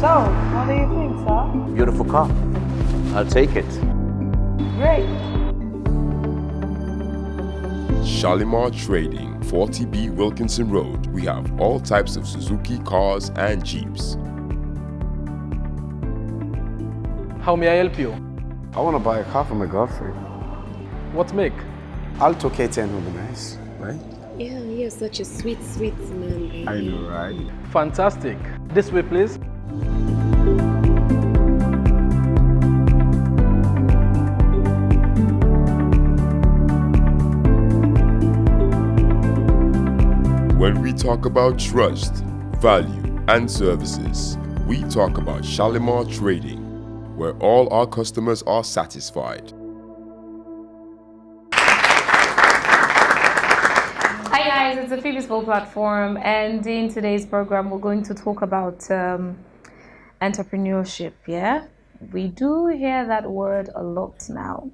So, what do you think, sir? Beautiful car. I'll take it. Great. Shalimar Trading, 40B Wilkinson Road. We have all types of Suzuki cars and Jeeps. How may I help you? I want to buy a car for my girlfriend. What make? Alto K10 would be nice, right? Yeah, you're such a sweet, sweet man, baby. I know, right? Fantastic. This way, please. When we talk about trust, value, and services, we talk about Shalimar Trading, where all our customers are satisfied. Hi guys, it's the Phebe Swill platform, and in today's program we're going to talk about entrepreneurship. Yeah, we do hear that word a lot now,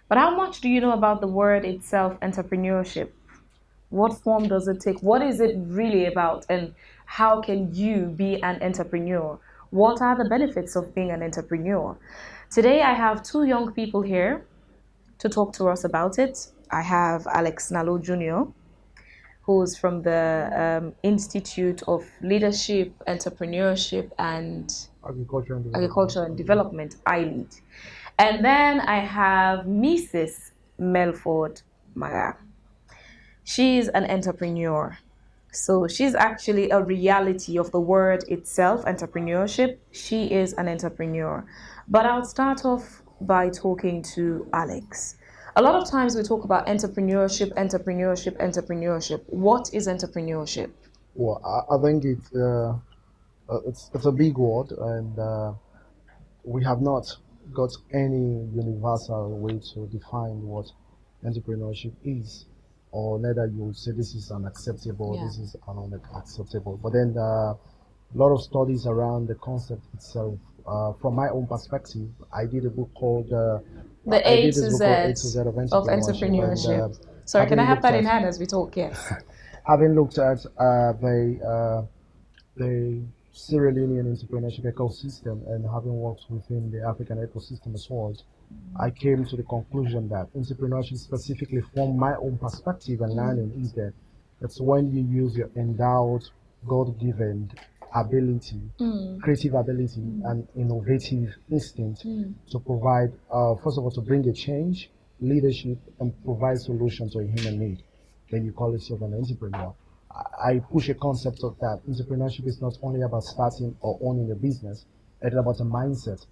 but how much do you know about the word itself, entrepreneurship? What form does it take? What is it really about? And how can you be an entrepreneur? What are the benefits of being an entrepreneur? Today I have two young people here to talk to us about it. I have Alex Nalo Jr., who's from the Institute of Leadership, Entrepreneurship and Agriculture and Development, ILEAD. And then I have Mrs. Melford Mara. She's an entrepreneur. So she's actually a reality of the word itself, entrepreneurship. She is an entrepreneur. But I'll start off by talking to Alex. A lot of times we talk about entrepreneurship. What is entrepreneurship? Well, I think it's a big word, and we have not got any universal way to define what entrepreneurship is, or neither you would say this is unacceptable, this is unacceptable. But then a lot of studies around the concept itself. From my own perspective, I did a book called The A to Z of Entrepreneurship. And, sorry, can I have that in hand as we talk? Yes. Having looked at the Sierra Leonean entrepreneurship ecosystem and having worked within the African ecosystem as well, I came to the conclusion that entrepreneurship, specifically from my own perspective and learning, is that it's when you use your endowed, God-given ability, creative ability, and innovative instinct to provide, first of all, to bring a change, leadership, and provide solutions to a human need. Then you call yourself an entrepreneur. I push a concept of that. Entrepreneurship is not only about starting or owning a business, it's about a mindset.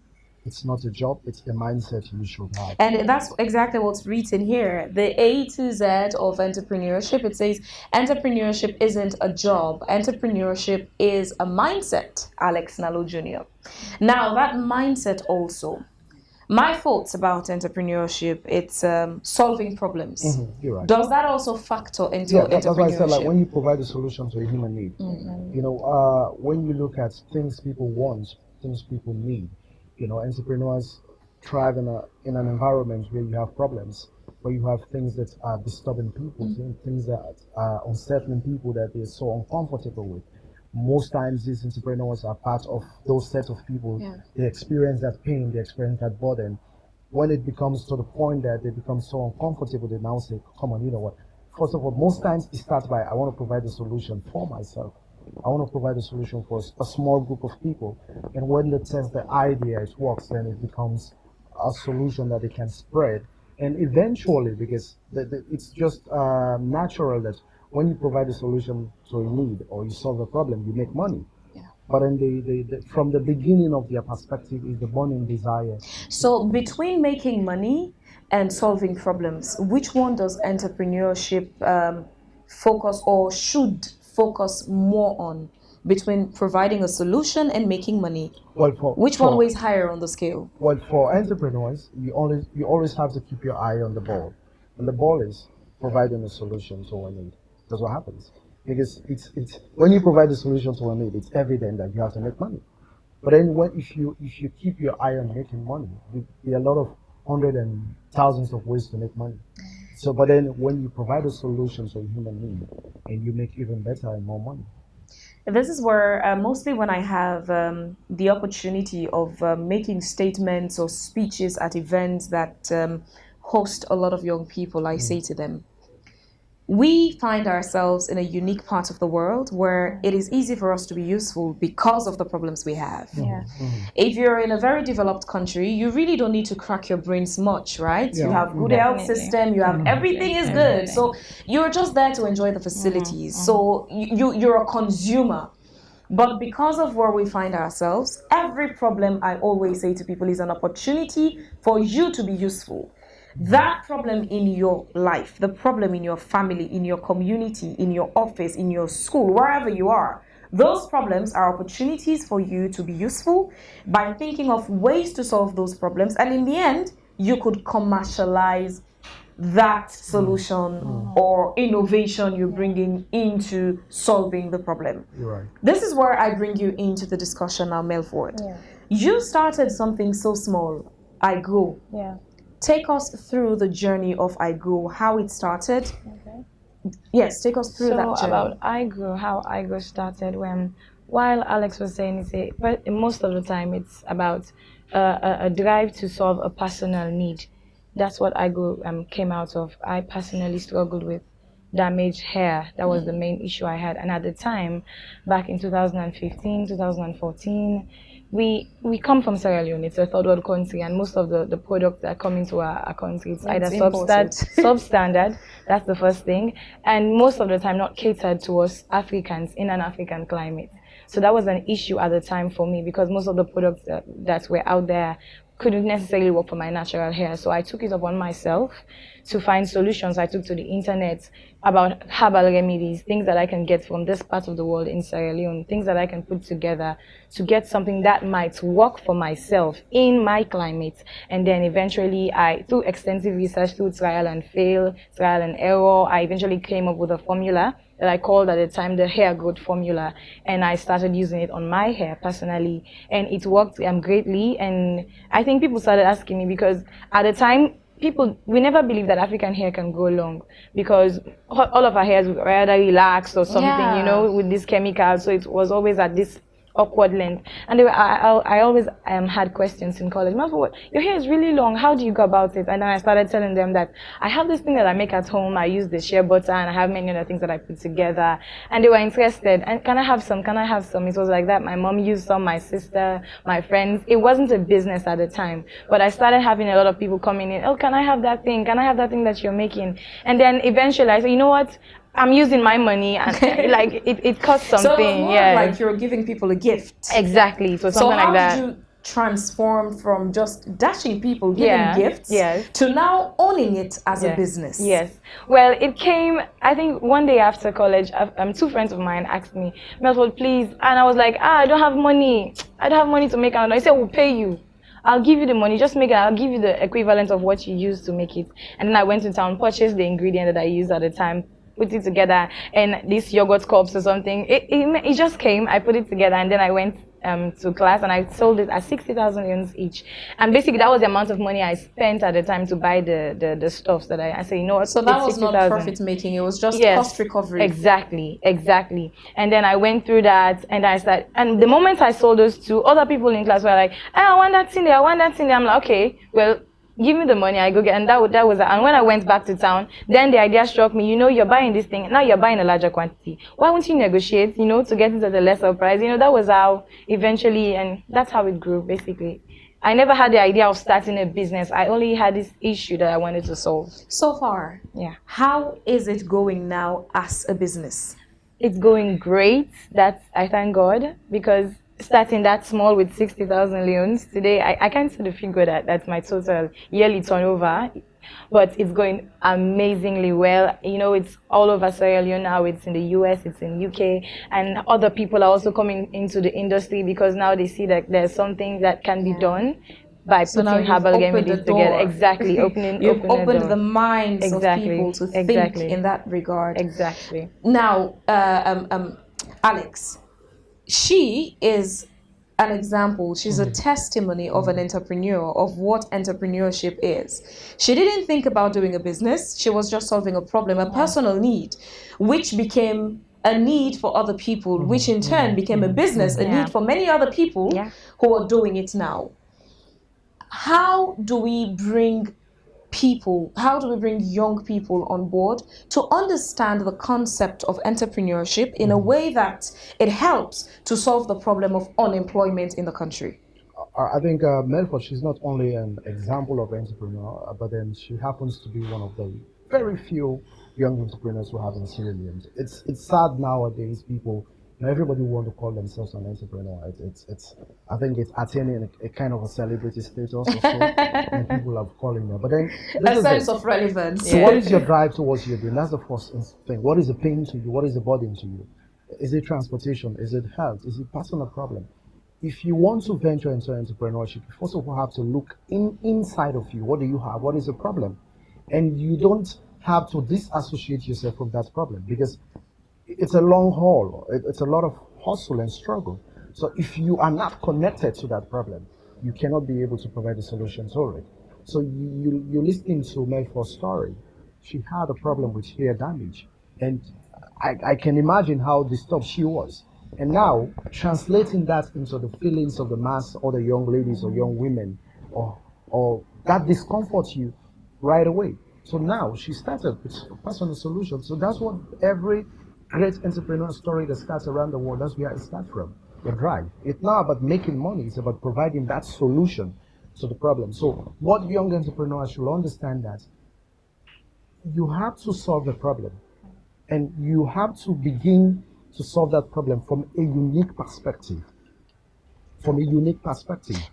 It's not a job, it's a mindset you should have. And that's exactly what's written here. The A to Z of entrepreneurship, it says entrepreneurship isn't a job. Entrepreneurship is a mindset, Alex Nalo Jr. Now, that mindset also, my thoughts about entrepreneurship, it's solving problems. You're right. Does that also factor into entrepreneurship? That's why I said, like, when you provide a solution to a human need, you know, when you look at things people want, things people need, you know, entrepreneurs thrive in an environment where you have problems, where you have things that are disturbing people, things that are unsettling people that they're so uncomfortable with. Most times these entrepreneurs are part of those sets of people. They experience that pain, they experience that burden. When it becomes to the point that they become so uncomfortable, they now say, come on, you know what? First of all, most times it starts by, I want to provide a solution for myself. I want to provide a solution for a small group of people. And when they test the idea, it works, then it becomes a solution that they can spread. And eventually, because it's just natural that when you provide a solution to a need or you solve a problem, you make money. But then from the beginning of their perspective is the burning desire. So between making money and solving problems, which one does entrepreneurship focus or should focus more on between providing a solution and making money? Well, Which one weighs higher on the scale? Well, for entrepreneurs, you always have to keep your eye on the ball, and the ball is providing a solution to a need. That's what happens, because it's when you provide a solution to a need, it's evident that you have to make money. But then, if you keep your eye on making money, there are a lot of hundreds and thousands of ways to make money. So, but then when you provide a solution to a human need, and you make even better and more money. This is where mostly when I have the opportunity of making statements or speeches at events that host a lot of young people, I say to them, we find ourselves in a unique part of the world where it is easy for us to be useful because of the problems we have. Yeah. If you're in a very developed country, you really don't need to crack your brains much, right? You have good health system, you have everything is good. So you're just there to enjoy the facilities. So you're a consumer. But because of where we find ourselves, every problem, I always say to people, is an opportunity for you to be useful. That problem in your life, the problem in your family, in your community, in your office, in your school, wherever you are, those problems are opportunities for you to be useful by thinking of ways to solve those problems. And in the end, you could commercialize that solution or innovation you're bringing into solving the problem. Right. This is where I bring you into the discussion now, Melford. You started something so small, I Grow. Yeah. Take us through the journey of I Grow, how it started. Okay. Yes, take us through that So journey. about I Grow, how I Grow started while Alex was saying, but most of the time it's about a drive to solve a personal need. That's what I Grow came out of. I personally struggled with damaged hair. That was the main issue I had. And at the time, back in 2015, 2014, we come from Sierra Leone. It's a third world country, and most of the products that come into our country, it's either substandard, that's the first thing, and most of the time not catered to us Africans in an African climate. So that was an issue at the time for me, because most of the products that were out there couldn't necessarily work for my natural hair. So I took it upon myself to find solutions. I took to the internet about herbal remedies, things that I can get from this part of the world in Sierra Leone, things that I can put together to get something that might work for myself in my climate. And then eventually, through extensive research, through trial and error, I eventually came up with a formula that I called at the time the hair growth formula, and I started using it on my hair personally, and it worked greatly. And I think people started asking me, because at the time, we never believed that African hair can grow long, because all of our hairs were rather relaxed or something, with this chemical. So it was always at this awkward length. And I always had questions in college. Your hair is really long. How do you go about it? And then I started telling them that I have this thing that I make at home. I use the shea butter, and I have many other things that I put together. And they were interested. And can I have some? Can I have some? It was like that. My mom used some, my sister, my friends. It wasn't a business at the time. But I started having a lot of people coming in. Oh, can I have that thing? Can I have that thing that you're making? And then eventually I said, you know what? I'm using my money, and it costs something. So it was more like you're giving people a gift. Exactly. So something like that. So how did you transform from just dashing people, giving gifts, to now owning it as a business? Yes. Well, it came, I think, one day after college. Two friends of mine asked me, Melford, please. And I was like, I don't have money. I don't have money to make another. I said, we'll pay you. I'll give you the money, just make it. I'll give you the equivalent of what you used to make it. And then I went to town, purchased the ingredient that I used at the time, put it together, and these yogurt cups or something. It just came. I put it together, and then I went to class, and I sold it at 60,000 yuans each. And basically, that was the amount of money I spent at the time to buy the stuffs that I said, you know what? So that was not profit making. It was just cost recovery. Exactly. And then I went through that, and I started. And the moment I sold those two, other people in class were like, I want that thing there. I'm like, okay, well, give me the money, I go get, and that was, and when I went back to town, then the idea struck me, you're buying this thing, now you're buying a larger quantity. Why won't you negotiate, to get it at a lesser price? That was how eventually, and that's how it grew, basically. I never had the idea of starting a business. I only had this issue that I wanted to solve. So far, how is it going now as a business? It's going great. I thank God, because starting that small with 60,000 leones today, I can't see the figure that's my total yearly turnover. but it's going amazingly well. You know, it's all over Sierra Leone now. It's in the US, it's in UK, and other people are also coming into the industry because now they see that there's something that can be done by So now putting you've herbal opened remedies the together. door. Exactly, You've opening opened door. the minds of people to think in that regard. Exactly. Now, Alex, she is an example. She's a testimony of an entrepreneur, of what entrepreneurship is. She didn't think about doing a business. She was just solving a problem, a personal need, which became a need for other people, which in turn became a business, a need for many other people who are doing it now. How do we bring young people on board to understand the concept of entrepreneurship in a way that it helps to solve the problem of unemployment in the country? I think Melford, she's not only an example of entrepreneur, but then she happens to be one of the very few young entrepreneurs we have in Sierra Leone. It's sad nowadays, people, everybody want to call themselves an entrepreneur. I think it's attaining a kind of a celebrity status or so, and people are calling them. But then A sense of relevance. So what is your drive towards your doing? That's the first thing. What is the pain to you? What is the burden to you? Is it transportation? Is it health? Is it personal problem? If you want to venture into entrepreneurship, you first of all have to look inside of you. What do you have? What is the problem? And you don't have to disassociate yourself from that problem because it's a long haul. It's a lot of hustle and struggle. So if you are not connected to that problem, you cannot be able to provide a solution to it. So you're listening to Melford's story. She had a problem with hair damage. And I can imagine how disturbed she was. And now, translating that into the feelings of the mass or the young ladies or young women, or that discomforts you right away. So now she started with a personal solution. So that's what every great entrepreneur story that starts around the world, that's where it starts from, the drive. It's not about making money, it's about providing that solution to the problem. So what young entrepreneurs should understand that you have to solve the problem, and you have to begin to solve that problem from a unique perspective.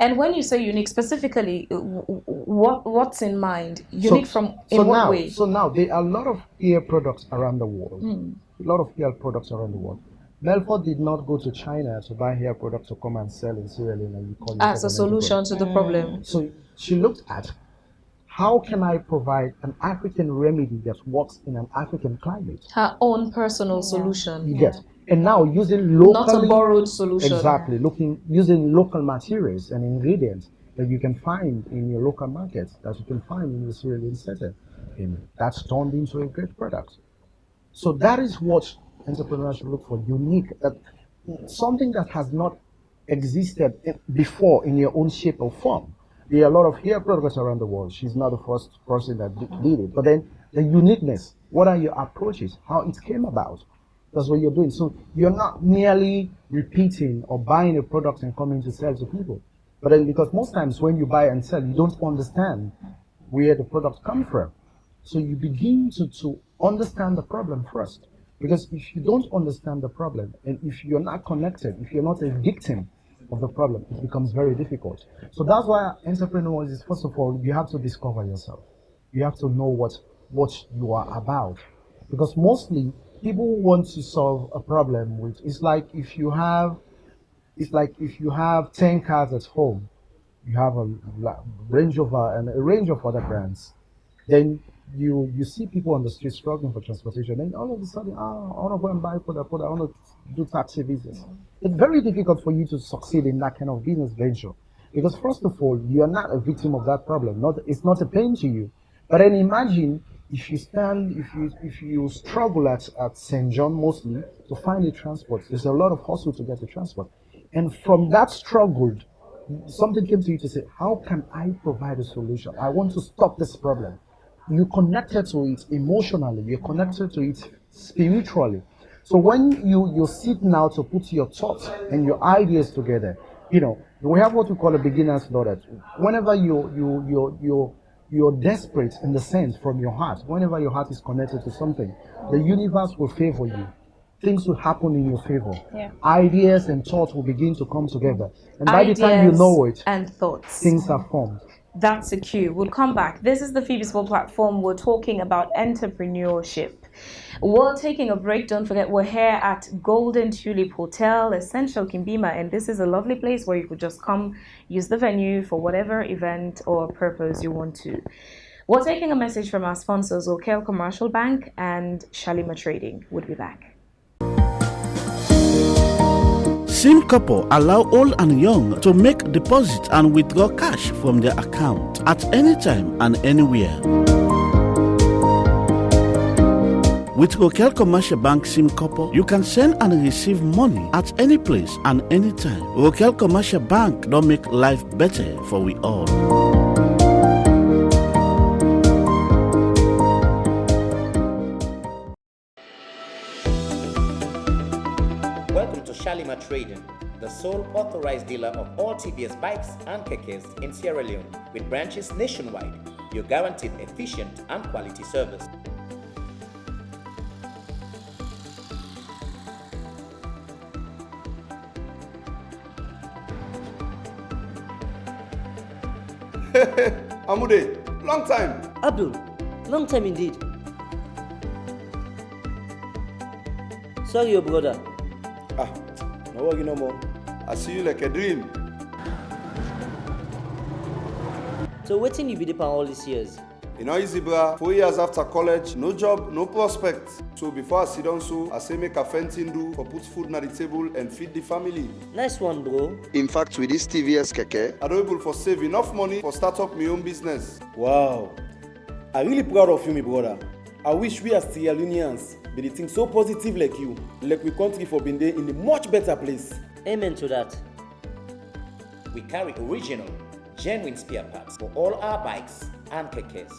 And when you say unique, specifically, what's in mind? Unique in what way? So now there are a lot of hair products around the world. A lot of hair products around the world. Melford did not go to China to buy hair products to come and sell in Sierra Leone and you call as a solution to the problem. So she looked at how can I provide an African remedy that works in an African climate? Her own personal solution. You get. And now using locally, not a borrowed solution. Exactly. Using local materials and ingredients that you can find in your local markets, that you can find in the Sierra Leone setting. And that's turned into a great product. So that is what entrepreneurs should look for, unique, something that has not existed before in your own shape or form. There are a lot of hair products around the world. She's not the first person that did it. But then the uniqueness, what are your approaches, how it came about. That's what you're doing. So you're not merely repeating or buying a product and coming to sell to people. But then because most times when you buy and sell, you don't understand where the product comes from. So you begin to understand the problem first. Because if you don't understand the problem, and if you're not connected, if you're not a victim of the problem, it becomes very difficult. So that's why entrepreneurs is, first of all, you have to discover yourself. You have to know what you are about. Because mostly people want to solve a problem with, it's like if you have 10 cars at home, you have a Range Rover and a range of other brands. Then you see people on the street struggling for transportation, and all of a sudden, I want to go and buy product, I want to do taxi business. It's very difficult for you to succeed in that kind of business venture. Because first of all, you are not a victim of that problem. It's not a pain to you. But then imagine if you struggle at St. John mostly to find a transport. There's a lot of hustle to get the transport. And from that struggle, something came to you to say, how can I provide a solution? I want to stop this problem. You're connected to it emotionally, you're connected to it spiritually. So when you sit now to put your thoughts and your ideas together, we have what we call a beginner's law. Whenever you're desperate in the sense from your heart, whenever your heart is connected to something, the universe will favor you. Things will happen in your favor. Yeah. Ideas and thoughts will begin to come together. And by the time you know it, and thoughts, things are formed. That's a cue. We'll come back. This is the Phebe Swill platform. We're talking about entrepreneurship. We're taking a break. Don't forget, we're here at Golden Tulip Hotel, Essential Kimbima, and this is a lovely place where you could just come, use the venue for whatever event or purpose you want to. We're taking a message from our sponsors, Okel Commercial Bank and Shalima Trading. We'll be back. Sim Couple allow old and young to make deposit and withdraw cash from their account at any time and anywhere. With Okel Commercial Bank SIM Couple, you can send and receive money at any place and any time. Okel Commercial Bank don't make life better for we all. Welcome to Shalima Trading, the sole authorized dealer of all TBS bikes and kekes in Sierra Leone, with branches nationwide. You're guaranteed efficient and quality service. Amude, long time. Abdul, long time indeed. Sorry, your brother. No worry no more. I see you like a dream. So waiting you be there all these years? You know, easy, bro. 4 years after college, no job, no prospect. So before I sit down, so I say make a fencing do for put food on the table and feed the family. Nice one, bro. In fact, with this TVS keke, I'm able for save enough money for start up my own business. Wow. I'm really proud of you, my brother. I wish we as Sierra Leoneans be the thing so positive like you, like we country for being there in a much better place. Amen to that. We carry original, genuine spare parts for all our bikes and kekes.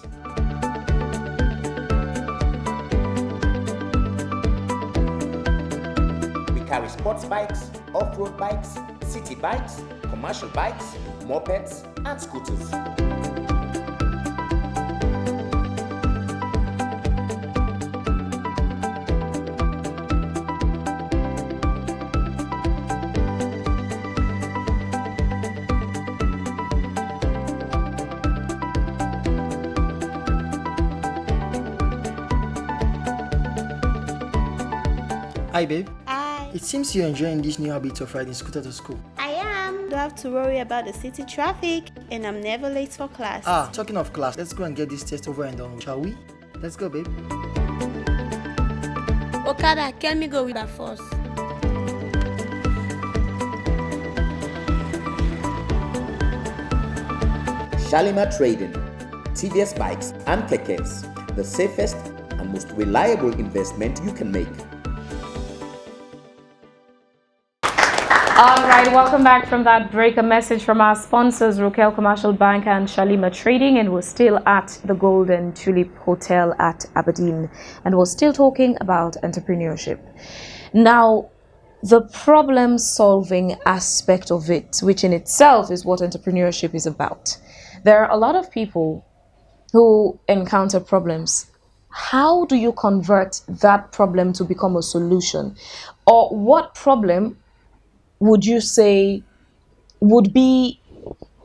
We carry sports bikes, off-road bikes, city bikes, commercial bikes, mopeds, and scooters. Hi babe. Hi. It seems you're enjoying this new habit of riding scooter to school. I am. Don't have to worry about the city traffic, and I'm never late for class. Talking of class, let's go and get this test over and done with, shall we? Let's go, babe. Okada, can me go with that first? Shalima Trading, TVS bikes and kekes, the safest and most reliable investment you can make. All right, welcome back from that break. A message from our sponsors, Rokel Commercial Bank and Shalima Trading, and we're still at the Golden Tulip Hotel at Aberdeen, and we're still talking about entrepreneurship. Now, the problem-solving aspect of it, which in itself is what entrepreneurship is about. There are a lot of people who encounter problems. How do you convert that problem to become a solution? Or what problem would you say would be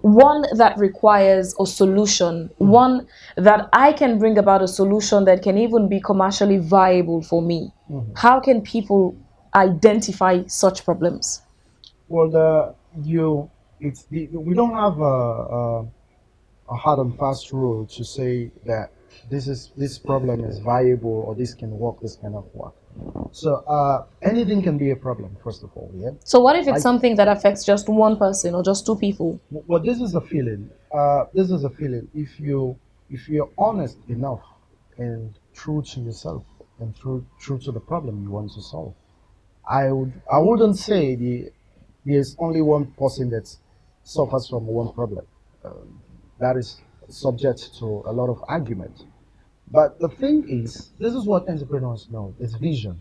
one that requires a solution, one that I can bring about a solution that can even be commercially viable for me? How can people identify such problems? Well, we don't have a hard and fast rule to say that this problem is viable or this can work, this cannot work. So anything can be a problem, first of all. Yeah. So what if it's something that affects just one person or just two people? Well, this is a feeling. If you're honest enough and true to yourself and true to the problem you want to solve, I wouldn't say there's only one person that suffers from one problem. That is subject to a lot of argument. But the thing is, this is what entrepreneurs know. It's vision.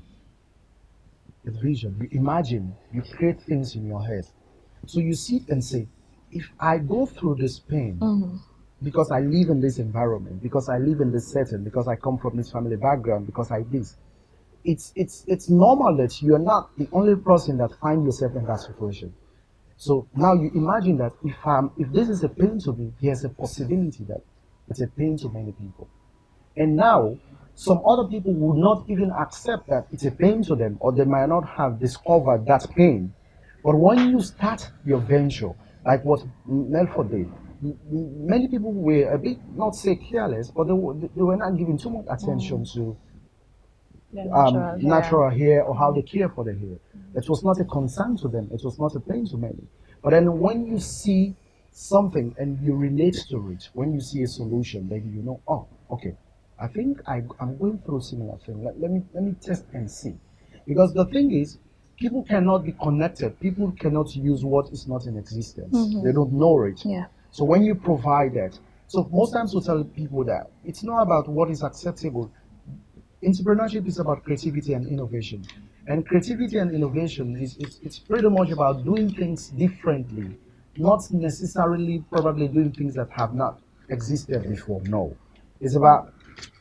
It's vision. You imagine, you create things in your head. So you sit and say, if I go through this pain, because I live in this environment, because I live in this setting, because I come from this family background, because I this, it's normal that you're not the only person that finds yourself in that situation. So now you imagine that if this is a pain to me, there's a possibility that it's a pain to many people. And now, some other people would not even accept that it's a pain to them, or they might not have discovered that pain. But when you start your venture, like what Melford did, many people were a bit, not say careless, but they were not giving too much attention to natural hair or how they care for the hair. It was not a concern to them. It was not a pain to many. But then when you see something and you relate to it, when you see a solution, then you know, oh, okay, I think I'm going through a similar thing. Let me test and see. Because the thing is, people cannot be connected. People cannot use what is not in existence. They don't know it. Yeah. So when you provide that, so most times we tell people that it's not about what is acceptable. Entrepreneurship is about creativity and innovation. And creativity and innovation it's pretty much about doing things differently, not necessarily probably doing things that have not existed before. No. It's about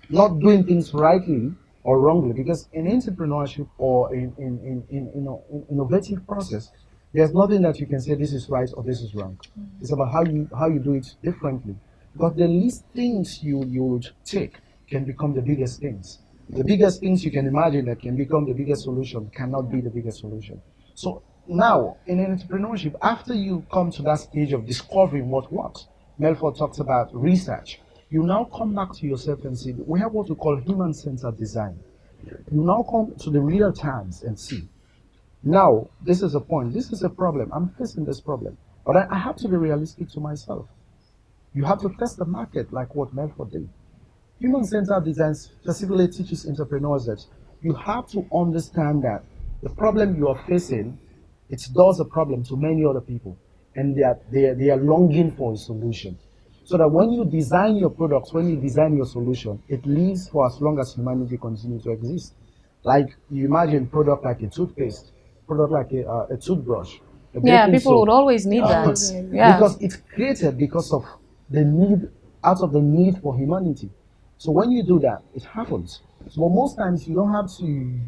not doing things rightly or wrongly, because in entrepreneurship or in innovative process, there's nothing that you can say this is right or this is wrong. It's about how you do it differently. But the least things you would take can become the biggest things. The biggest things you can imagine that can become the biggest solution cannot be the biggest solution. So now, in entrepreneurship, after you come to that stage of discovering what works, Melford talks about research. You now come back to yourself and see, we have what we call human-centered design. You now come to the real times and see, now, this is a point, this is a problem, I'm facing this problem, but I have to be realistic to myself. You have to test the market like what Melford did. Human-centered design specifically teaches entrepreneurs that you have to understand that the problem you are facing, it does a problem to many other people, and they are longing for a solution. So that when you design your products, when you design your solution, it lives for as long as humanity continues to exist. Like you imagine product like a toothpaste, product like a toothbrush. People would always need that. Yeah. Because it's created because of the need, out of the need for humanity. So when you do that, it happens. So most times you don't have to,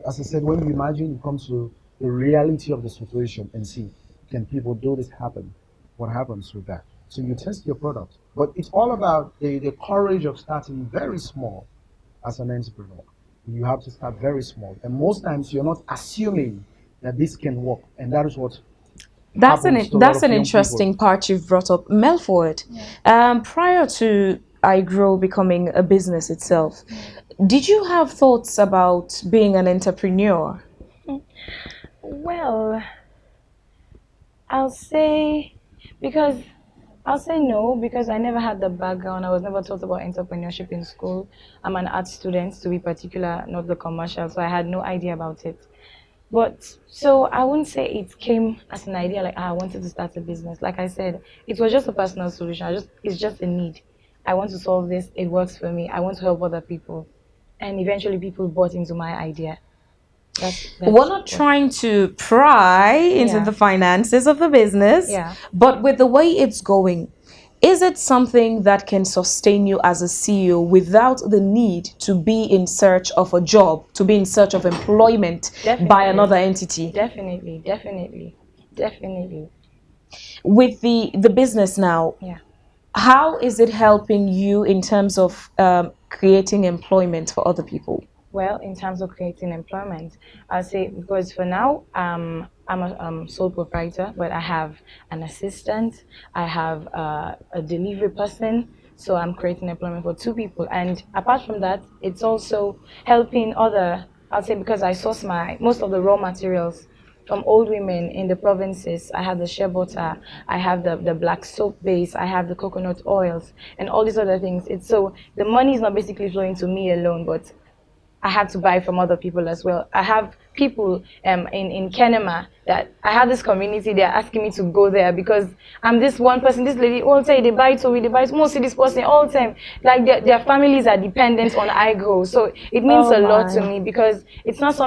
as I said, when you imagine, it comes to the reality of the situation and see, can people do this happen? What happens with that? So you test your product. But it's all about the courage of starting very small as an entrepreneur. You have to start very small. And most times you're not assuming that this can work. And that is what that's an interesting part you've brought up. Melford, prior to iGrow becoming a business itself, did you have thoughts about being an entrepreneur? Well, I'll say no, because I never had the background. I was never taught about entrepreneurship in school. I'm an art student, to be particular, not the commercial, so I had no idea about it. But so I wouldn't say it came as an idea like I wanted to start a business. Like I said, it was just a personal solution. It's just a need. I want to solve this. It works for me. I want to help other people, and eventually people bought into my idea. We're not trying to pry into the finances of the business, but with the way it's going, is it something that can sustain you as a CEO without the need to be in search of a job, to be in search of employment by another entity? Definitely. With the business now, how is it helping you in terms of creating employment for other people? Well, in terms of creating employment, I'll say, because for now, I'm a sole proprietor, but I have an assistant, I have a delivery person, so I'm creating employment for 2 people. And apart from that, it's also helping I'll say, because I source most of the raw materials from old women in the provinces. I have the shea butter, I have the black soap base, I have the coconut oils, and all these other things. So the money is not basically flowing to me alone, but I have to buy from other people as well. I have people in Kenema that I have this community. They're asking me to go there because I'm this one person, this lady, all the time they buy mostly this person all the time. Like their families are dependent on iGrow. So it means a lot to me, because it's not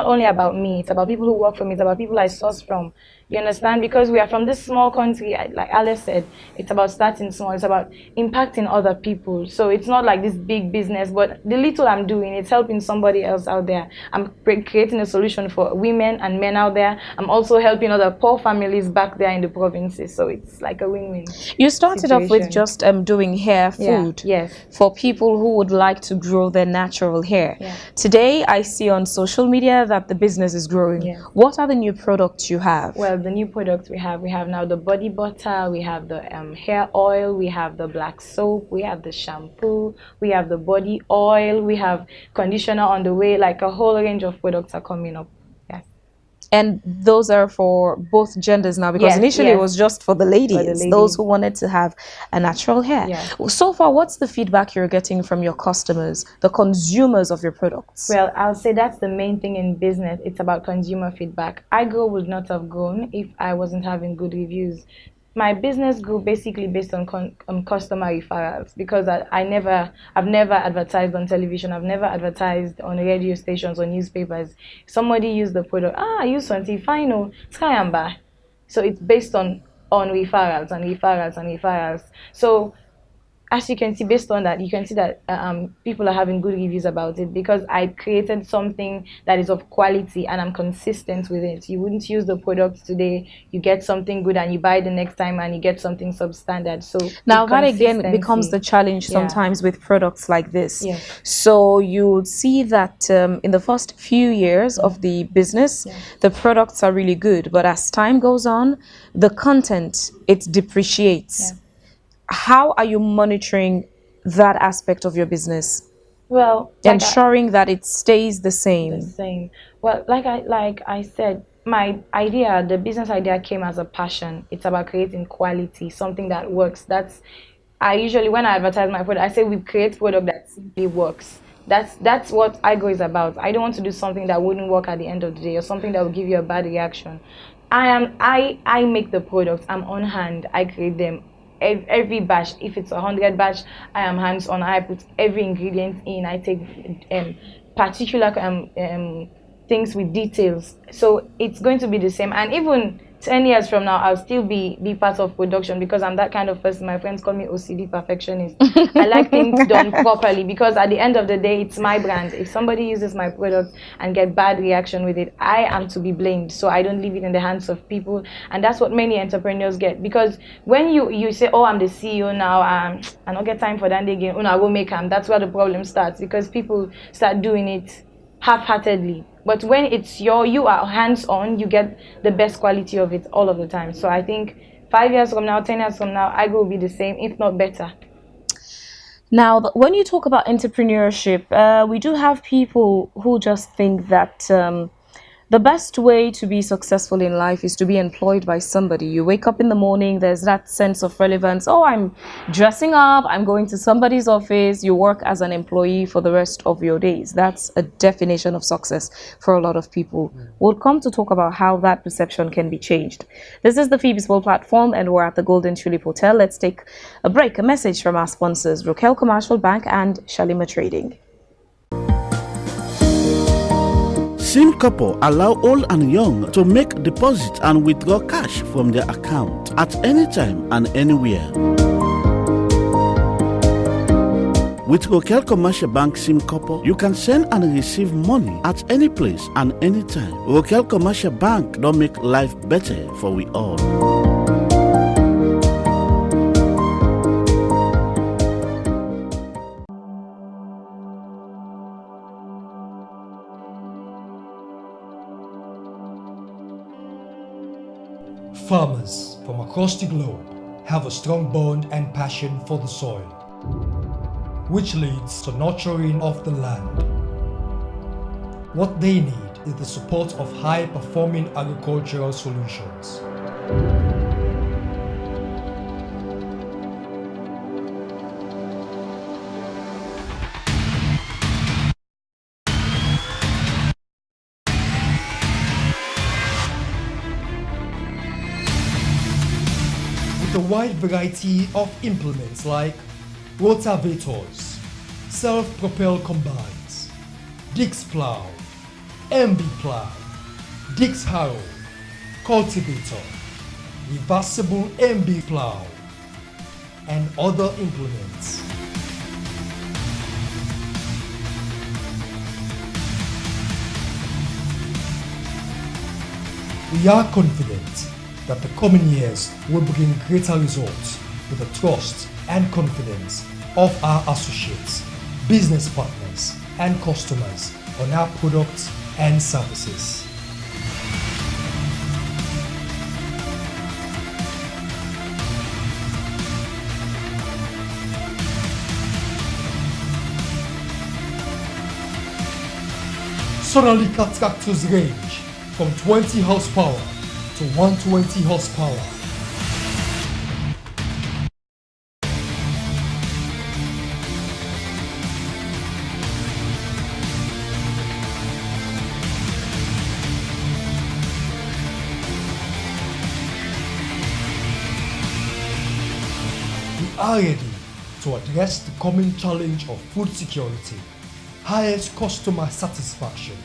only about me. It's about people who work for me. It's about people I source from. You understand? Because we are from this small country, like Alex said, it's about starting small. It's about impacting other people. So it's not like this big business, but the little I'm doing, it's helping somebody else out there. I'm creating a solution for women and men out there. I'm also helping other poor families back there in the provinces. So it's like a win-win. You started off with situation. just doing hair food Yes. for people who would like to grow their natural hair. Yeah. Today, I see on social media that the business is growing. Yeah. What are the new products you have? Well, the new products we have now the body butter, we have the hair oil, we have the black soap, we have the shampoo, we have the body oil, we have conditioner on the way. Like a whole range of products are coming up. Yes. And those are for both genders now, because Yes, initially yes. it was just for the ladies, those who wanted to have a natural hair. Yes. So far, what's the feedback you're getting from your customers, the consumers of your products? Well, I'll say that's the main thing in business. It's about consumer feedback. iGrow would not have grown if I wasn't having good reviews. My business grew basically based on customer referrals, because I've never advertised on television. I've never advertised on radio stations or newspapers. Somebody used the product. I use something fine. Oh, try and buy. So it's based on referrals and referrals and referrals. So as you can see, based on that, you can see that people are having good reviews about it, because I created something that is of quality and I'm consistent with it. You wouldn't use the product today, you get something good, and you buy the next time and you get something substandard. So now that again becomes the challenge sometimes with products like this. Yeah. So you'll see that in the first few years of the business, the products are really good, but as time goes on, the content, it depreciates. Yeah. How are you monitoring that aspect of your business? Well, ensuring that it stays the same. Well, like I said, my idea, the business idea, came as a passion. It's about creating quality, something that works. I usually, when I advertise my product, I say we create product that simply works. That's what iGrow is about. I don't want to do something that wouldn't work at the end of the day, or something that will give you a bad reaction. I make the products. I'm on hand. I create them. Every batch, if it's 100 batch, I am hands on. I put every ingredient in. I take particular things with details. So it's going to be the same. And even 10 years from now, I'll still be part of production, because I'm that kind of person. My friends call me OCD perfectionist. I like things done properly, because at the end of the day, it's my brand. If somebody uses my product and get bad reaction with it, I am to be blamed. So I don't leave it in the hands of people. And that's what many entrepreneurs get. Because when you say, oh, I'm the CEO now, I don't get time for that again, oh, no, I will make them. That's where the problem starts, because people start doing it half-heartedly. But when it's you are hands-on, you get the best quality of it all of the time. So I think 5 years from now, 10 years from now, iGrow will be the same, if not better. Now, when you talk about entrepreneurship, we do have people who just think that the best way to be successful in life is to be employed by somebody. You wake up in the morning, there's that sense of relevance. Oh, I'm dressing up, I'm going to somebody's office. You work as an employee for the rest of your days. That's a definition of success for a lot of people. We'll come to talk about how that perception can be changed. This is the Phebe Swill platform, and we're at the Golden Tulip Hotel. Let's take a break. A message from our sponsors, Rokel Commercial Bank and Shalima Trading. Sim couple allow old and young to make deposit and withdraw cash from their account at any time and anywhere. With Rokel Commercial Bank SIM couple, you can send and receive money at any place and any time. Rokel Commercial Bank don't make life better for we all. Farmers from across the globe have a strong bond and passion for the soil, which leads to nurturing of the land. What they need is the support of high-performing agricultural solutions. With a wide variety of implements like rotavators, self-propelled combines, disc plow, MB plow, disc harrow, cultivator, reversible MB plow, and other implements. We are confident that the coming years will bring greater results with the trust and confidence of our associates, business partners, and customers on our products and services. Sonalika tractors range from 20 horsepower to 120 horsepower. We are ready to address the coming challenge of food security, highest customer satisfaction,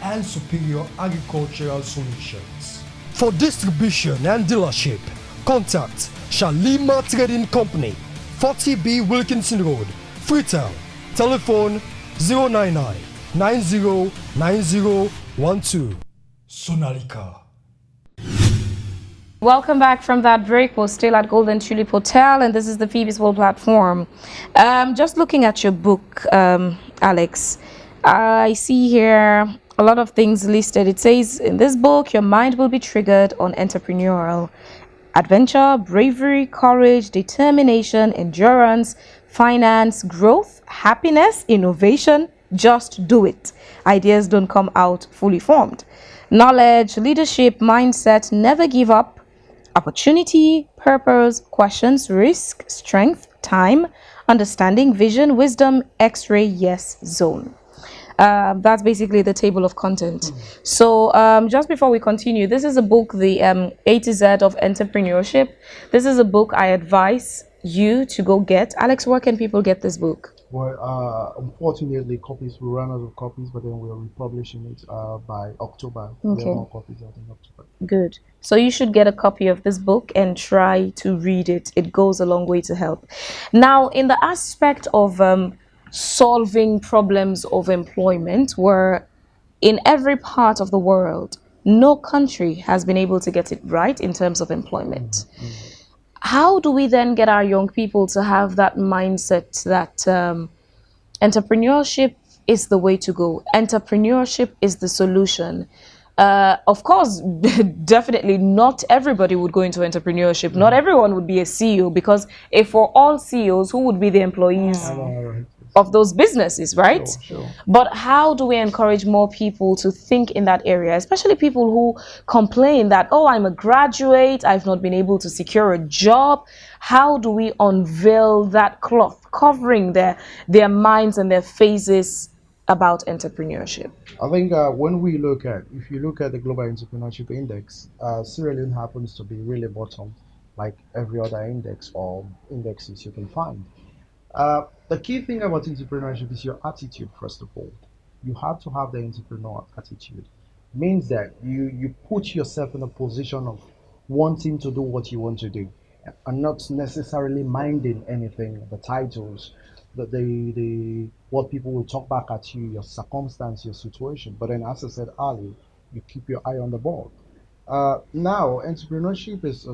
and superior agricultural solutions. For distribution and dealership, contact Shalima Trading Company, 40B Wilkinson Road, Freetown. Telephone 099 909012. Sonalika. Welcome back from that break. We're still at Golden Tulip Hotel, and this is the Phebe Swill platform. Just looking at your book, Alex, I see here a lot of things listed. It says in this book, your mind will be triggered on entrepreneurial adventure, bravery, courage, determination, endurance, finance, growth, happiness, innovation. Just do it. Ideas don't come out fully formed. Knowledge, leadership, mindset, never give up. Opportunity, purpose, questions, risk, strength, time, understanding, vision, wisdom, X-ray, yes, zone. That's basically the table of content. So just before we continue, this is a book, the A to Z of Entrepreneurship. This is a book I advise you to go get. Alex, where can people get this book? Well, unfortunately, copies we ran out of copies, but then we're republishing it by October. Okay. There are more copies out in October. Good. So you should get a copy of this book and try to read it. It goes a long way to help. Now, in the aspect of solving problems of employment, where in every part of the world, no country has been able to get it right in terms of employment. How do we then get our young people to have that mindset that entrepreneurship is the way to go? Entrepreneurship is the solution. Of course, definitely not everybody would go into entrepreneurship. Not everyone would be a CEO, because if for all CEOs, who would be the employees of those businesses, right? Sure. But how do we encourage more people to think in that area, especially people who complain that, oh, I'm a graduate, I've not been able to secure a job? How do we unveil that cloth covering their minds and their faces about entrepreneurship? I think if you look at the Global Entrepreneurship Index, Sierra Leone happens to be really bottom, like every other index or indexes you can find. The key thing about entrepreneurship is your attitude, first of all. You have to have the entrepreneur attitude. Means that you put yourself in a position of wanting to do what you want to do and not necessarily minding anything, the titles, the what people will talk back at you, your circumstance, your situation. But then, as I said earlier, you keep your eye on the ball. Now, entrepreneurship it's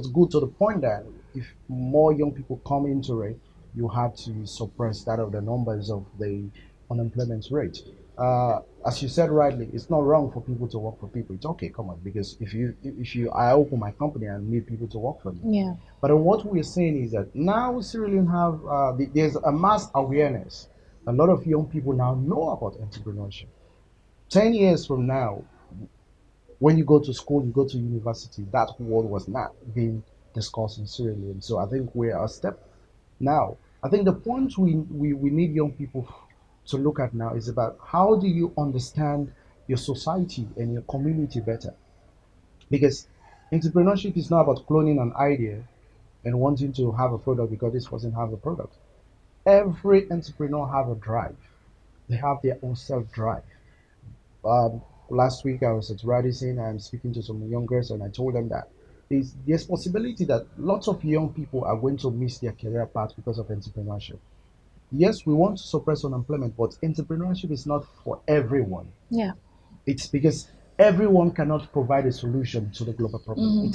good to the point that if more young people come into it, you have to suppress that of the numbers of the unemployment rate. As you said rightly, it's not wrong for people to work for people. It's okay, come on, because I open my company and need people to work for me. Yeah. But what we're saying is that now Sierra Leone have there's a mass awareness. A lot of young people now know about entrepreneurship. 10 years from now, when you go to school, you go to university, that word was not being discussed in Sierra Leone. So I think we're a step now. I think the point we need young people to look at now is about how do you understand your society and your community better? Because entrepreneurship is not about cloning an idea and wanting to have a product because this person has a product. Every entrepreneur have a drive. They have their own self-drive. Last week I was at Radisson and I'm speaking to some young girls and I told them that there's possibility that lots of young people are going to miss their career path because of entrepreneurship. Yes, we want to suppress unemployment, but entrepreneurship is not for everyone. Yeah. It's because everyone cannot provide a solution to the global problem.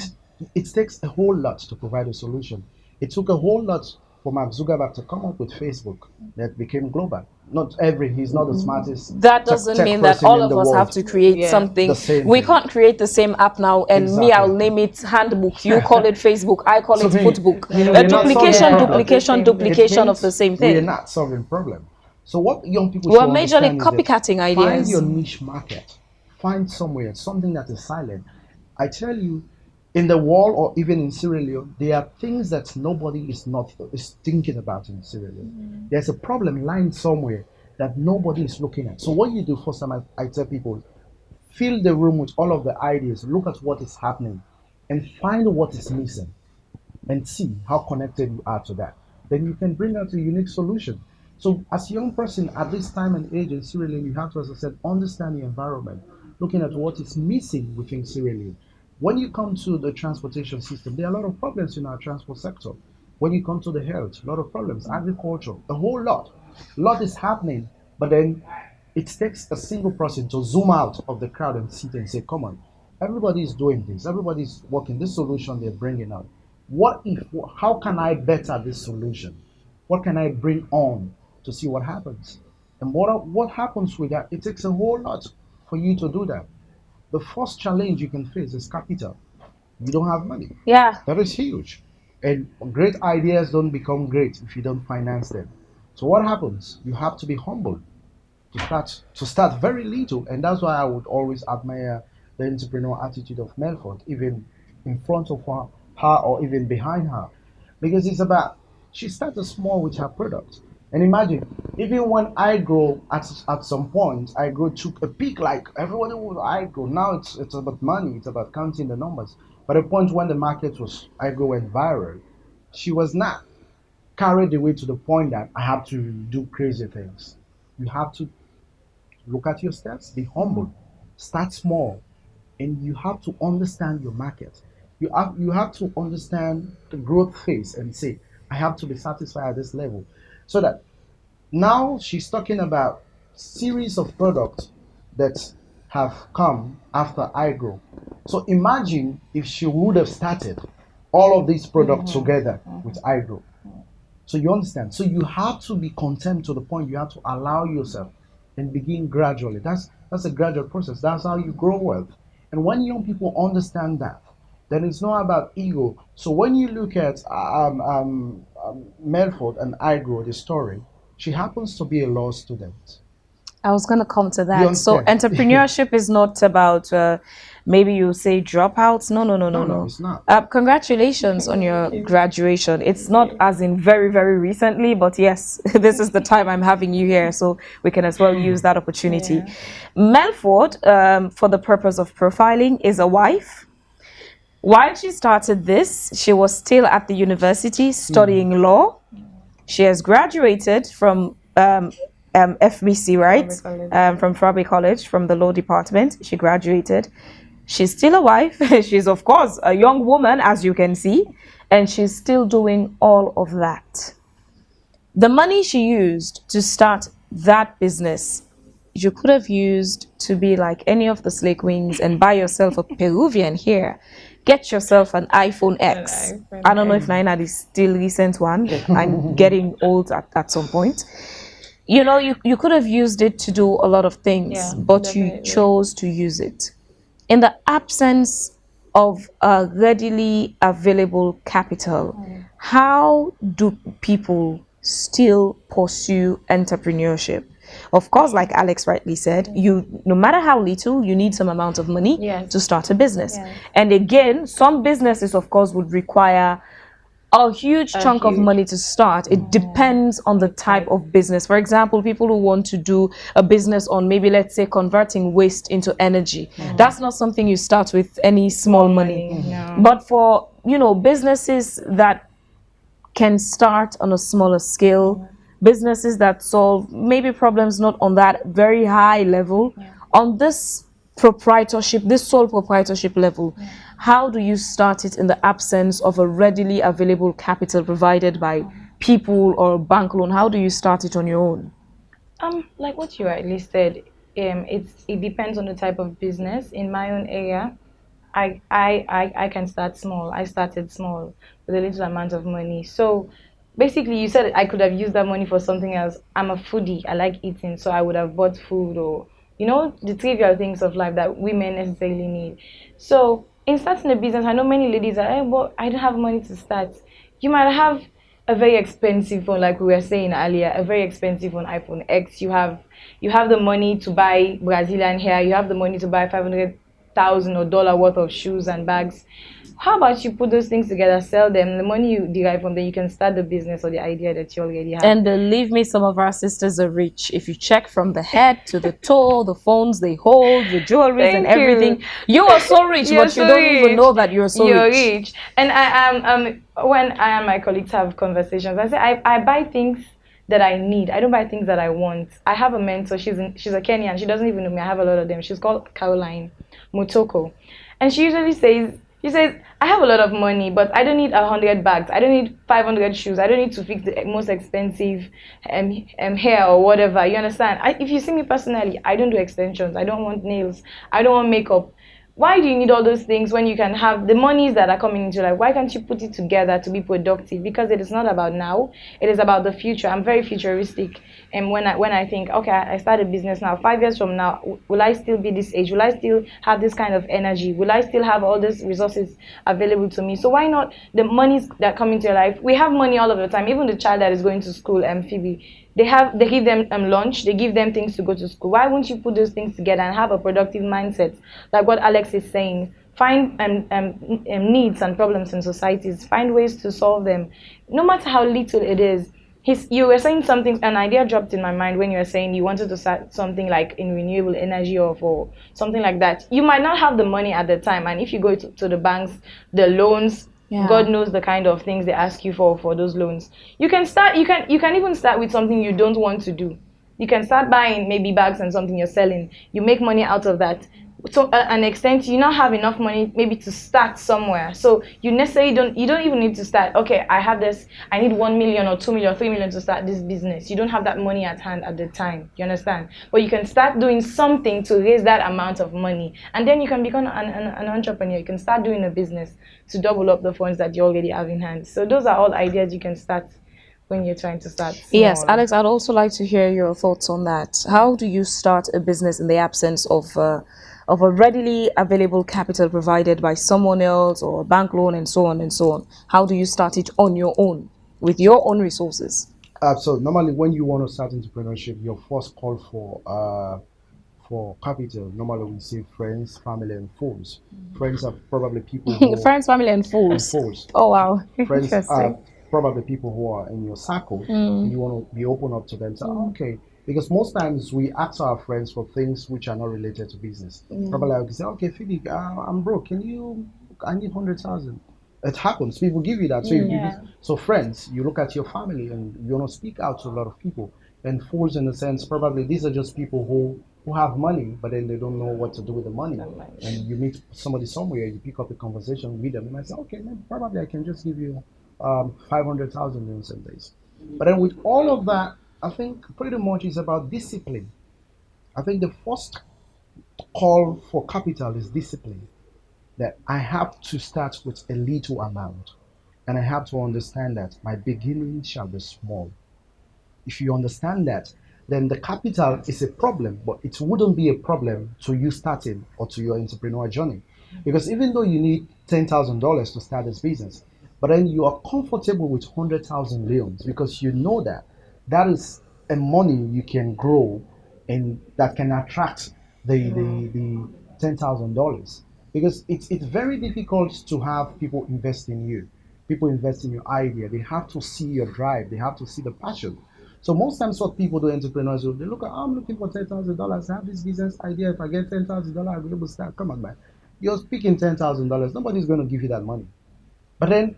It takes a whole lot to provide a solution. It took a whole lot for Mark Zuckerberg to come up with Facebook that became global. He's not the smartest That doesn't tech mean that person all in of the us have world. to create something. The same We thing. can't create the same app now, and me, I'll name it handbook. You call it Facebook. I call it footbook. A duplication of the same thing. We're not solving problem. So what young people We're should majorly understand is copycatting that ideas. find your niche market. Find somewhere, something that is silent. I tell you, in the world or even in Sierra Leone, there are things that nobody is thinking about in Sierra Leone. There's a problem lying somewhere that nobody is looking at. So what you do first time, I tell people, fill the room with all of the ideas, look at what is happening, and find what is missing, and see how connected you are to that. Then you can bring out a unique solution. So as a young person at this time and age in Sierra Leone, you have to, as I said, understand the environment, looking at what is missing within Sierra Leone. When you come to the transportation system, there are a lot of problems in our transport sector. When you come to the health, a lot of problems, agriculture, a whole lot. A lot is happening, but then it takes a single person to zoom out of the crowd and sit and say, come on, everybody is doing this, everybody's working, this solution they're bringing out. How can I better this solution? What can I bring on to see what happens? And what happens with that? It takes a whole lot for you to do that. The first challenge you can face is capital. You don't have money. Yeah. That is huge. And great ideas don't become great if you don't finance them. So what happens? You have to be humble to start very little. And that's why I would always admire the entrepreneur attitude of Melford, even in front of her or even behind her. Because it's about, she started small with her product. And imagine, even when I grow, at some point, I grow took a peak, like everybody would I grow. Now it's about money, it's about counting the numbers. But at a point when the market was, I grow went viral, she was not carried away to the point that I have to do crazy things. You have to look at your steps, be humble, start small, and you have to understand your market. You have to understand the growth phase and say, I have to be satisfied at this level. So that now she's talking about series of products that have come after I grow. So imagine if she would have started all of these products together with I grow. So you understand. So you have to be content to the point you have to allow yourself and begin gradually. That's a gradual process. That's how you grow wealth. And when young people understand that, then it's not about ego. So when you look at Melford and Igro, the story, she happens to be a law student. I was going to come to that. So entrepreneurship is not about maybe you say dropouts. No. It's not. Congratulations on your graduation. It's not as in very, very recently, but yes, this is the time I'm having you here, so we can as well use that opportunity. Yeah. Melford, for the purpose of profiling, is a wife. While she started this, she was still at the university studying law. She has graduated from FBC, right? From Phebe College, from the law department. She graduated. She's still a wife. She's, of course, a young woman, as you can see, and she's still doing all of that. The money she used to start that business, you could have used to be like any of the Slay Queens and buy yourself a Peruvian here. Get yourself an iPhone X. I don't know if Naina is still recent one. I'm getting old at some point. You know, you could have used it to do a lot of things, but you chose to use it. In the absence of a readily available capital, how do people still pursue entrepreneurship? Of course, like Alex rightly said, no matter how little, you need some amount of money to start a business. And again, some businesses, of course, would require a huge chunk of money to start. It depends on the type of business. For example, people who want to do a business on maybe, let's say, converting waste into energy. That's not something you start with any small money. But for, businesses that can start on a smaller scale, businesses that solve maybe problems not on that very high level, on this proprietorship, this sole proprietorship level, how do you start it in the absence of a readily available capital provided by people or bank loan? How do you start it on your own? Like what you rightly said, it depends on the type of business. In my own area, I can start small. I started small with a little amount of money. So basically, you said I could have used that money for something else. I'm a foodie. I like eating, so I would have bought food or the trivial things of life that women necessarily need. So in starting a business, I know many ladies are, hey, but I don't have money to start. You might have a very expensive phone, like we were saying earlier, a very expensive phone, iPhone X. You have the money to buy Brazilian hair. You have the money to buy 500,000 or dollar worth of shoes and bags. How about you put those things together, sell them, the money you derive from them, you can start the business or the idea that you already have. And believe me, some of our sisters are rich. If you check from the head to the toe, the phones they hold, the jewelries and Thank you. everything, you are so rich, You're but you so don't even rich. know that you're so You're rich. rich. And I am when I and my colleagues have conversations, I say I buy things that I need. I don't buy things that I want. I have a mentor. She's a Kenyan. She doesn't even know me. I have a lot of them. She's called Caroline Mutoko, and she says I have a lot of money, but I don't need 100 bags. I don't need 500 shoes. I don't need to fix the most expensive hair or whatever. You understand? If you see me personally, I don't do extensions. I don't want nails. I don't want makeup. Why do you need all those things when you can have the monies that are coming into life? Why can't you put it together to be productive? Because it is not about now, it is about the future. I'm very futuristic, and when I think, okay, I start a business now, 5 years from now, will I still be this age? Will I still have this kind of energy? Will I still have all these resources available to me? So why not the monies that come into your life? We have money all of the time. Even the child that is going to school, Phoebe, they give them lunch, they give them things to go to school. Why won't you put those things together and have a productive mindset, like what Alex is saying? Find needs and problems in societies, find ways to solve them, no matter how little it is. You were saying something, an idea dropped in my mind when you were saying you wanted to start something like in renewable energy or for something like that. You might not have the money at the time, and if you go to the banks, the loans, Yeah. God knows the kind of things they ask you for those loans. You can start. You can even start with something you don't want to do. You can start buying maybe bags and something you're selling. You make money out of that. To an extent, you now have enough money maybe to start somewhere. So you necessarily don't even need to start. Okay, I have this. I need 1 million or 2 million or 3 million to start this business. You don't have that money at hand at the time. You understand? But you can start doing something to raise that amount of money, and then you can become an entrepreneur. You can start doing a business to double up the funds that you already have in hand. So those are all ideas you can start when you're trying to start small. Yes, Alex, I'd also like to hear your thoughts on that. How do you start a business in the absence of a readily available capital provided by someone else or a bank loan and so on and so on? How do you start it on your own with your own resources? So normally when you want to start entrepreneurship, your first call for capital, normally we say friends, family, and fools. Friends are probably people who Friends, family, and fools. Oh, wow. Friends are Interesting. probably people who are in your circle. Mm. You want to be open up to them. So, okay. Because most times we ask our friends for things which are not related to business. Probably I would say, okay, Phebe, I'm broke. I need 100,000. It happens. People give you that. So, so friends, you look at your family and you want to speak out to a lot of people. And fools, in a sense, probably these are just people who have money, but then they don't know what to do with the money. And you meet somebody somewhere, you pick up a conversation with them, and I say, okay, man, probably I can just give you 500,000 in some days. But then with all of that, I think pretty much it's about discipline. I think the first call for capital is discipline. That I have to start with a little amount, and I have to understand that my beginning shall be small. If you understand that, then the capital is a problem, but it wouldn't be a problem to you starting or to your entrepreneur journey. Because even though you need $10,000 to start this business, but then you are comfortable with 100,000 leons because you know that that is a money you can grow and that can attract the $10,000. Because it's very difficult to have people invest in you. People invest in your idea. They have to see your drive. They have to see the passion. So most times what people do, entrepreneurs, they look at, I'm looking for $10,000. I have this business idea. If I get $10,000, I'll be able to start. Come on, man. You're speaking $10,000. Nobody's going to give you that money. But then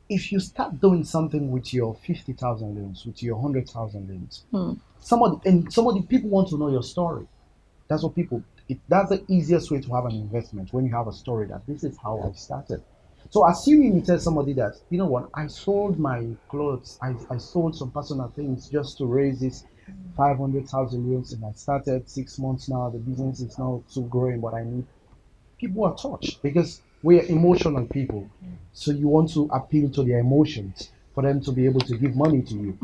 if you start doing something with your 50,000 loans, with your 100,000 loans, somebody, people want to know your story. That's what that's the easiest way to have an investment, when you have a story that this is how I started. So assuming you tell somebody that, you know what, I sold my clothes, I sold some personal things just to raise this, 500,000 euros, and I started 6 months now. The business is now still growing, but I need people are touched because we are emotional people. So you want to appeal to their emotions for them to be able to give money to you.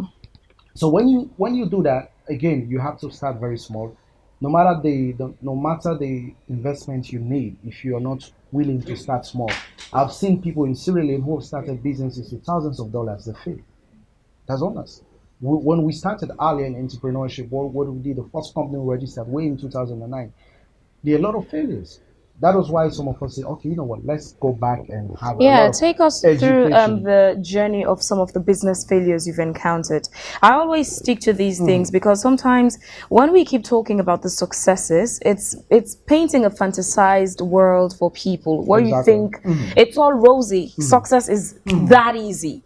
So when you do that, again, you have to start very small. No matter the investment you need, if you are not willing to start small. I've seen people in Sierra Leone who have started businesses with thousands of dollars. They fail. That's honest. When we started earlier in entrepreneurship, what we did, the first company we registered way in 2009, there are a lot of failures. That was why some of us said, okay, you know what, let's go back and have a lot Yeah, of take us through education. the journey of some of the business failures you've encountered. I always stick to these things because sometimes when we keep talking about the successes, it's painting a fantasized world for people where you Exactly. think it's all rosy. Success is that easy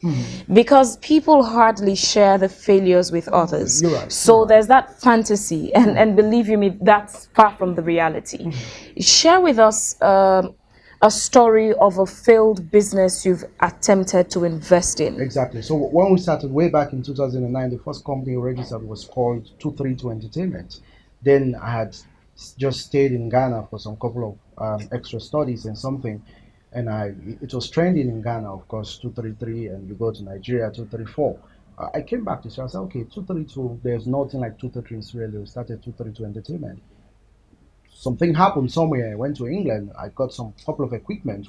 because people hardly share the failures with others. You're right. So there's that fantasy, and believe you me, that's far from the reality. Share with us a story of a failed business you've attempted to invest in. Exactly. So when we started way back in 2009, the first company we registered was called 232 Entertainment. Then I had just stayed in Ghana for some couple of extra studies and something, and it was trending in Ghana, of course, 233, and you go to Nigeria, 234. I came back to Sierra. I said, okay, 232. There's nothing like 233 in Sierra Leone. We started 232 Entertainment. Something happened somewhere. I went to England. I got some couple of equipment.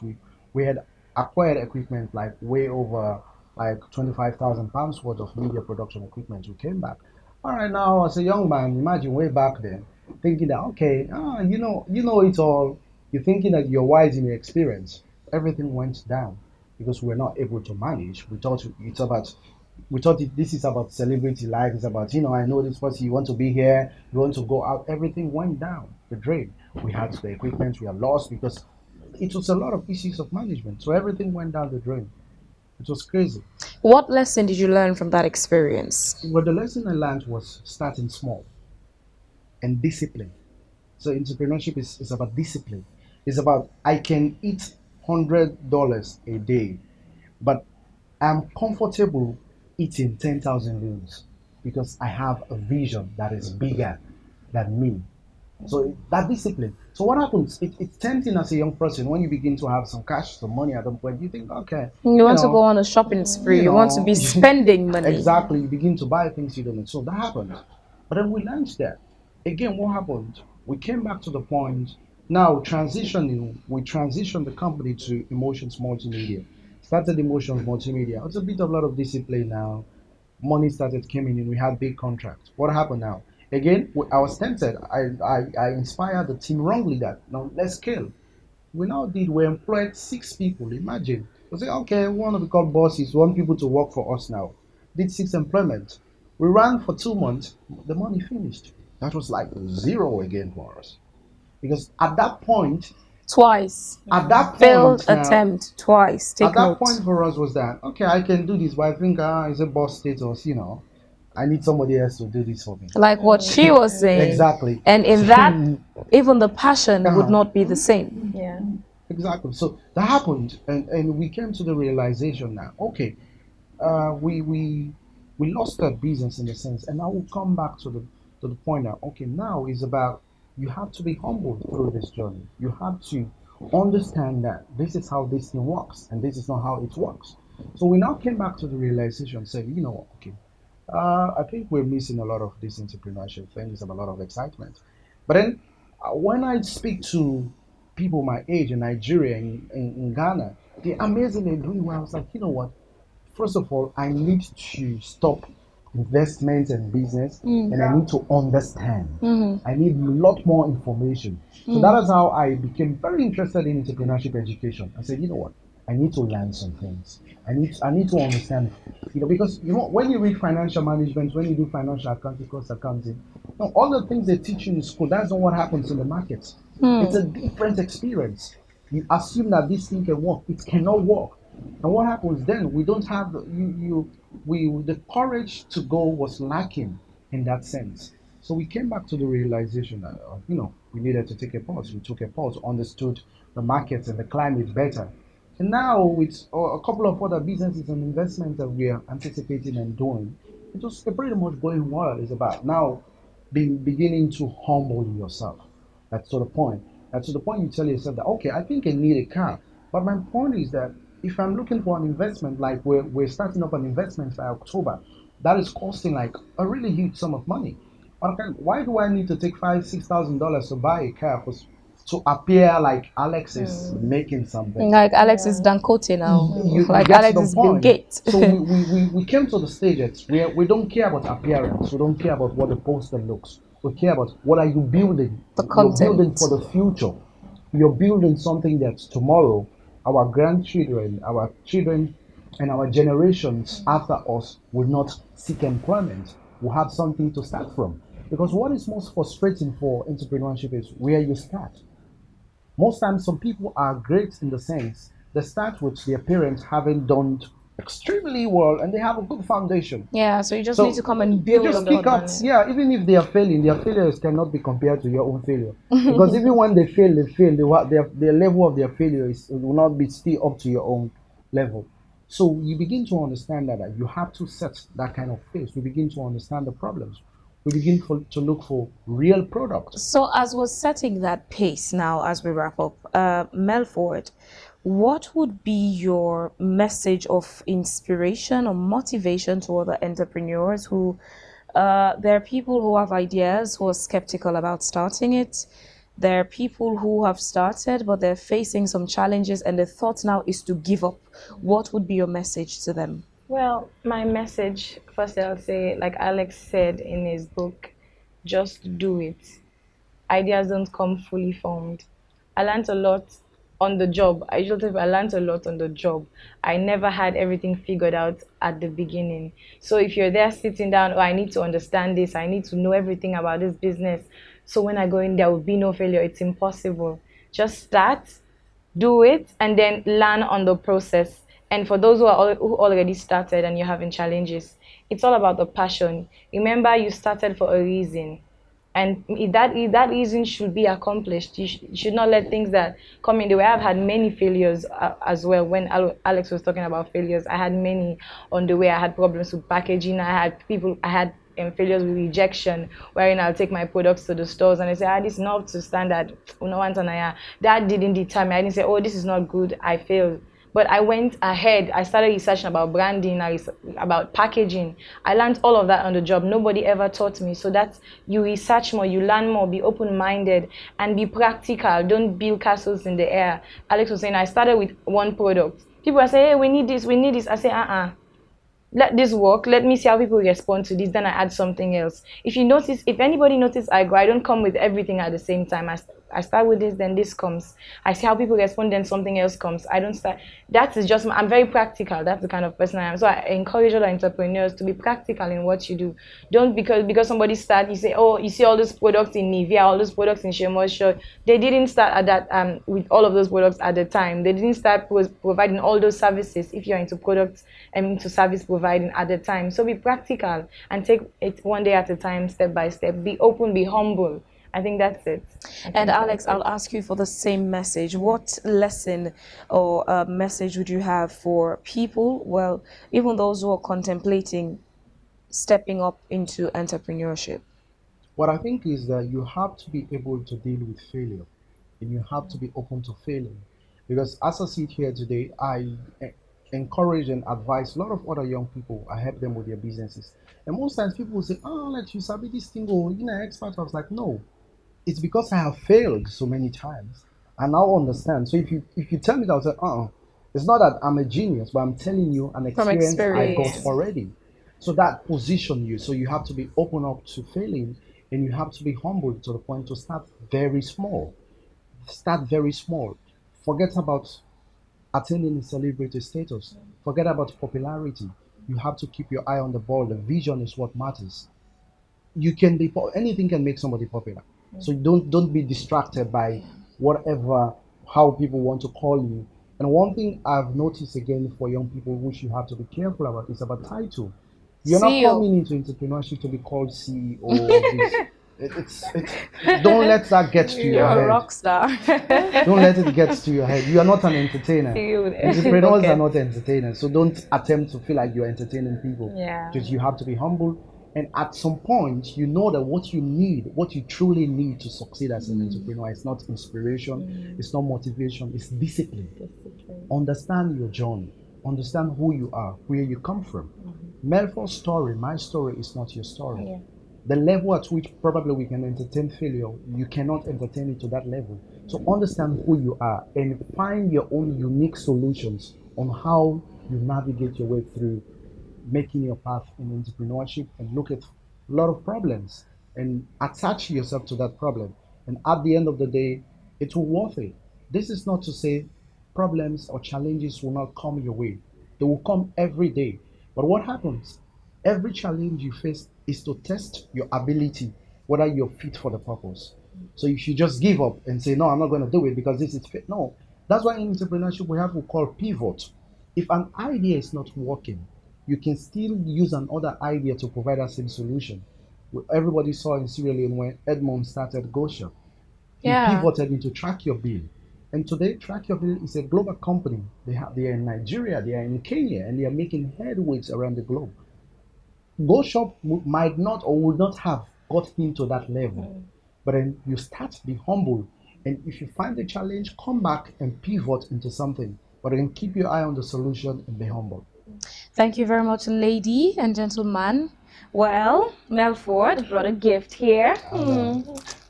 We had acquired equipment like way over like £25,000 worth of media production equipment. We came back. All right, now as a young man, imagine way back then, thinking that okay, you know it all. You're thinking that you're wise in your experience. Everything went down because we're not able to manage. We thought this is about celebrity life. It's about, I know this person, you want to be here, you want to go out. Everything went down the drain. We had the equipment, we are lost because it was a lot of issues of management. So everything went down the drain. It was crazy. What lesson did you learn from that experience? Well, the lesson I learned was starting small and discipline. So entrepreneurship is about discipline. It's about I can eat $100 a day, but I'm comfortable eating 10,000 rooms because I have a vision that is bigger than me. So that discipline. So what happens? It's tempting as a young person when you begin to have some cash, some money at some point. You think, okay, You want to go on a shopping spree. You want to be spending money. Exactly. You begin to buy things you don't need. So that happened. But then we learned that. Again, what happened? We came back to the point. Now transitioning, we transitioned the company to Emotions Multimedia. Started Emotions Multimedia. It's a bit of a lot of discipline now. Money started coming in. We had big contracts. What happened now? Again, I was tempted. I inspired the team wrongly that now let's scale. We employed 6 people. Imagine. We say, okay, we want to become bosses, we want people to work for us now. Did 6 employment. We ran for 2 months, the money finished. That was like zero again for us. Because at that point, twice. At that point, failed now, attempt twice. Take at that note. point for us was that okay, I can do this, but I think it's a boss status, I need somebody else to do this for me. Like what she was saying. Exactly. And in that, even the passion would not be the same. Yeah. Exactly. So that happened, and we came to the realization now. Okay, we lost that business in a sense, and I will come back to the point that okay, now is about you have to be humble through this journey. You have to understand that this is how this thing works, and this is not how it works. So we now came back to the realization, saying, you know what, okay, I think we're missing a lot of this entrepreneurship thing. It's a lot of excitement. But then when I speak to people my age in Nigeria, in Ghana, they're amazingly doing well. I was like, you know what? First of all, I need to stop investment and business, and I need to understand. I need a lot more information. So that is how I became very interested in entrepreneurship education. I said, you know what? I need to learn some things. I need to understand, because when you read financial management, when you do financial accounting, cost accounting, all the things they teach you in school, that's not what happens in the markets. It's a different experience. You assume that this thing can work. It cannot work. And what happens then? We don't have the courage to go was lacking in that sense. So we came back to the realization that we needed to take a pause. We took a pause, understood the markets and the climate better. And now with a couple of other businesses and investments that we are anticipating and doing, It was pretty much going well. It's about now beginning to humble yourself. That's to the point. That's to the point you tell yourself that, okay, I think I need a car. But my point is that if I'm looking for an investment, like we're starting up an investment by October, that is costing like a really huge sum of money. Okay, why do I need to take $5,000-$6,000 to buy a car to appear like Alex is making something? Like Alex is Dancote now. Like get to Alex the is Bill point. Gates. So we came to the stage where we don't care about appearance. We don't care about what the poster looks. We care about what are you building. Content. You're building for the future. You're building something that tomorrow our grandchildren, our children, and our generations after us will not seek employment. Will have something to start from. Because what is most frustrating for entrepreneurship is where you start. Most times, some people are great in the sense they start with their parents having done extremely well and they have a good foundation. Yeah, so you just need to come and build You just on the pick up, yeah, even if they are failing, their failures cannot be compared to your own failure. Because even when they fail, their level of their failure will not be still up to your own level. So you begin to understand that you have to set that kind of pace. We begin to understand the problems. We begin to look for real products. So as we're setting that pace now, as we wrap up, Melford, what would be your message of inspiration or motivation to other entrepreneurs who, there are people who have ideas who are skeptical about starting it. There are people who have started, but they're facing some challenges and the thought now is to give up. What would be your message to them? Well, my message, first I'll say, like Alex said in his book, just do it. Ideas don't come fully formed. I learned a lot on the job. I usually tell people I learned a lot on the job. I never had everything figured out at the beginning. So if you're there sitting down, oh, I need to understand this, I need to know everything about this business. So when I go in, there will be no failure. It's impossible. Just start, do it, and then learn on the process. And for those who already started and you're having challenges, it's all about the passion. Remember, you started for a reason. And that reason should be accomplished. You should not let things that come in the way. I've had many failures as well. When Alex was talking about failures, I had many on the way. I had problems with packaging. I had failures with rejection, wherein I'll take my products to the stores and I say, this is not up to standard. That didn't deter me. I didn't say, oh, this is not good. I failed. But I went ahead. I started researching about branding, about packaging. I learned all of that on the job. Nobody ever taught me. So that's, you research more, you learn more, be open-minded, and be practical. Don't build castles in the air. Alex was saying, I started with one product. People are saying, hey, we need this, we need this. I say, let this work. Let me see how people respond to this. Then I add something else. If anybody notices, I don't come with everything at the same time. I start with this, then this comes. I see how people respond, then something else comes. I don't start. That is just, I'm very practical. That's the kind of person I am. So I encourage other entrepreneurs to be practical in what you do. Don't because somebody start, you say, oh, you see all those products in Nivea, all those products in Shemo Short. They didn't start at that with all of those products at the time. They didn't start providing all those services if you're into products and into service providing at the time. So be practical and take it one day at a time, step by step. Be open, be humble. I think that's it. And Alex, I'll ask you for the same message. What lesson or message would you have for people, well, even those who are contemplating stepping up into entrepreneurship? What I think is that you have to be able to deal with failure and you have to be open to failing. Because as I sit here today, I encourage and advise a lot of other young people. I help them with their businesses. And most times people will say, oh, let you sabi this thing, or expert. I was like, no. It's because I have failed so many times. I now understand. So if you tell me that, I'll say, it's not that I'm a genius, but I'm telling you an experience I got already. So that position you. So you have to be open up to failing, and you have to be humble to the point to start very small. Start very small. Forget about attaining a celebrity status. Forget about popularity. You have to keep your eye on the ball. The vision is what matters. Anything can make somebody popular. So don't be distracted by whatever, how people want to call you. And one thing I've noticed again for young people, which you have to be careful about, is about title. You're not coming into entrepreneurship to be called CEO of this. Don't let that get to You're your head. a rock star. Don't let it get to your head. You are not an entertainer. Entrepreneurs are not entertainers, so don't attempt to feel like you're entertaining people. Yeah. Just you have to be humble, and at some point, you know that what you need, what you truly need to succeed as an entrepreneur, is not inspiration, it's not motivation, it's discipline. Understand your journey. Understand who you are, where you come from. Melfor's story, my story, is not your story. Yeah. The level at which probably we can entertain failure, you cannot entertain it to that level. So understand who you are and find your own unique solutions on how you navigate your way through making your path in entrepreneurship, and look at a lot of problems and attach yourself to that problem. And at the end of the day, it will worth it. This is not to say problems or challenges will not come your way. They will come every day. But what happens? Every challenge you face is to test your ability, whether you're fit for the purpose. So if you just give up and say, no, I'm not going to do it because this is fit. No, that's why in entrepreneurship we have what we call pivot. If an idea is not working, you can still use another idea to provide that same solution. Everybody saw in Sierra Leone when Edmond started GoShop. He pivoted into Track Your Bill. And today, Track Your Bill is a global company. They are in Nigeria, they are in Kenya, and they are making headways around the globe. GoShop might not or would not have got him to that level. But then you start, be humble, and if you find a challenge, come back and pivot into something. But then keep your eye on the solution and be humble. Thank you very much, lady and gentleman. Well, Melford brought a gift here.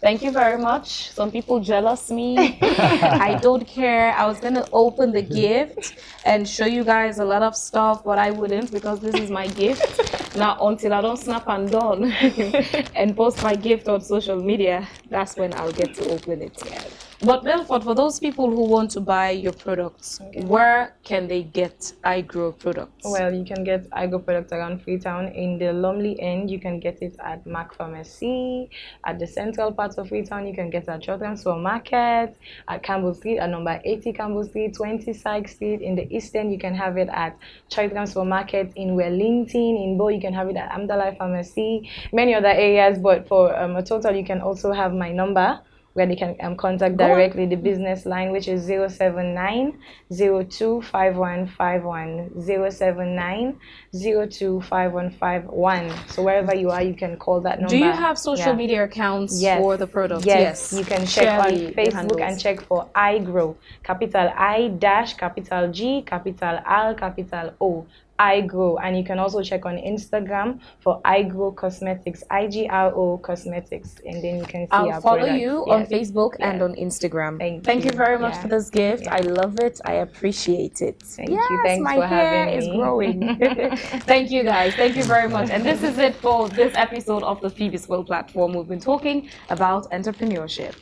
Thank you very much. Some people jealous me. I don't care. I was going to open the gift and show you guys a lot of stuff, but I wouldn't because this is my gift. Now, until I don't snap and done and post my gift on social media, that's when I'll get to open it. But Melford, for those people who want to buy your products, where can they get iGrow products? Well, you can get iGrow products around Freetown. In the Lumley end, you can get it at Mac Pharmacy. At the central part of Freetown, you can get it at Children's Supermarket, at Campbell Street, at number 80 Campbell Street, 20 Sykes Street. In the east end, you can have it at Children's Supermarket. In Wellington, in Bo, you can have it at Amdalai Pharmacy. Many other areas, but for a total, you can also have my number, where they can contact directly the business line, which is 079-025151, 079-025151. So wherever you are, you can call that number. Do you have social media accounts for the product? Yes, you can check on Facebook and check for iGrow, capital I dash capital G, capital R, capital O. iGrow, and you can also check on Instagram for iGrow Cosmetics, IGRO Cosmetics, and then you can see I'll our follow products. you on Facebook and on Instagram. Thank you very much for this gift. I love it. I appreciate it. Thank you. Thanks my for hair having is me. growing. Thank you guys. Thank you very much. And this is it for this episode of the Phebe Swill platform. We've been talking about entrepreneurship.